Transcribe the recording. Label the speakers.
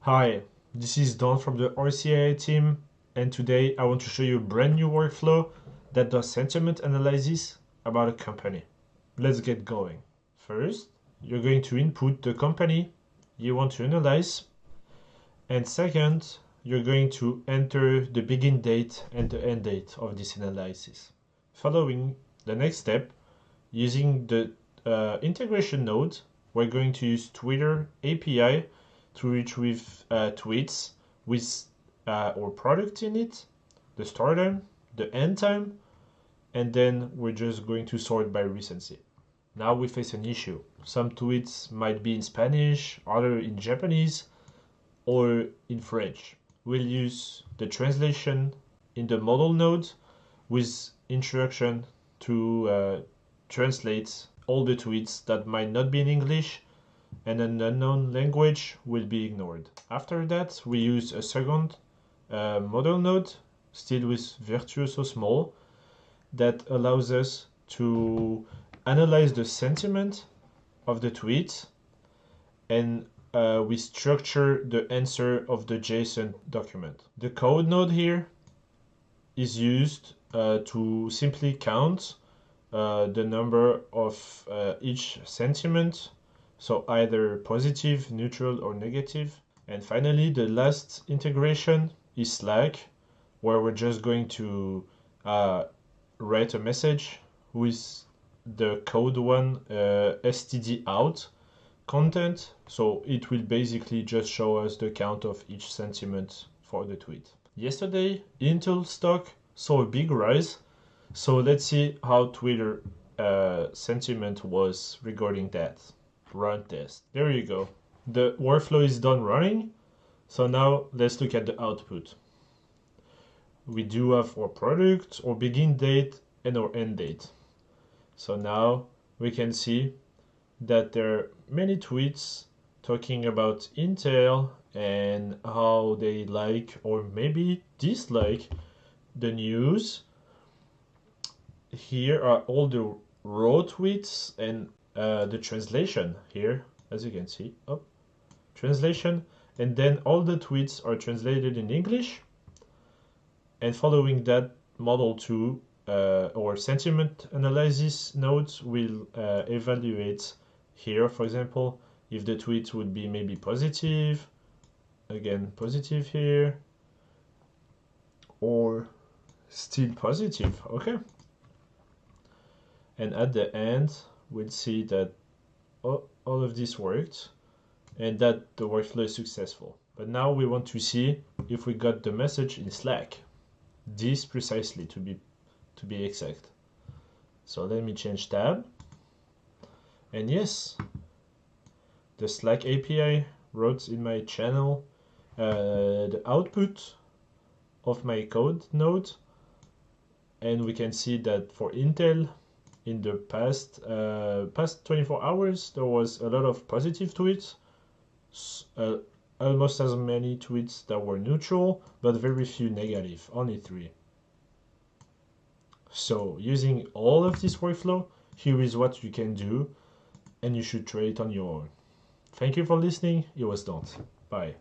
Speaker 1: Hi, this is Don from the Arcee team, and today I want to show you a brand new workflow that does sentiment analysis about a company. Let's get going. First, you're going to input the company you want to analyze, and second, you're going to enter the begin date and the end date of this analysis. Following the next step, using the integration node, we're going to use Twitter API to retrieve tweets with our product in it, the start time, the end time, and then we're just going to sort by recency. Now we face an issue. Some tweets might be in Spanish, other in Japanese, or in French. We'll use the translation in the model node with instruction to translate all the tweets that might not be in English, and an unknown language will be ignored. After that, we use a second model node, still with Virtuoso Small, that allows us to analyze the sentiment of the tweet, and we structure the answer of the JSON document. The code node here is used to simply count the number of each sentiment, so either positive, neutral, or negative. And finally, the last integration is Slack, where we're just going to write a message with the code one std out content, so it will basically just show us the count of each sentiment for the tweet. Yesterday, Intel stock saw a big rise, so let's see how Twitter sentiment was regarding that. Run test. There you go. The workflow is done running. So now let's look at the output. We do have our product, our begin date, and our end date. So now we can see that there are many tweets talking about Intel and how they like or maybe dislike the news. Here are all the raw tweets and the translation here, as you can see. Translation, and then all the tweets are translated in English, and following that, model 2 or sentiment analysis nodes will evaluate here, for example, if the tweet would be maybe positive, again positive here, or still positive. Okay, and at the end we'll see that all of this worked and that the workflow is successful. But now we want to see if we got the message in Slack. This precisely, to be exact. So let me change tab. And yes, the Slack API wrote in my channel the output of my code node, and we can see that for Intel, in the past 24 hours, there was a lot of positive tweets, almost as many tweets that were neutral, but very few negative, only 3. So using all of this workflow, here is what you can do, and you should try it on your own. Thank you for listening. It was Don't. Bye.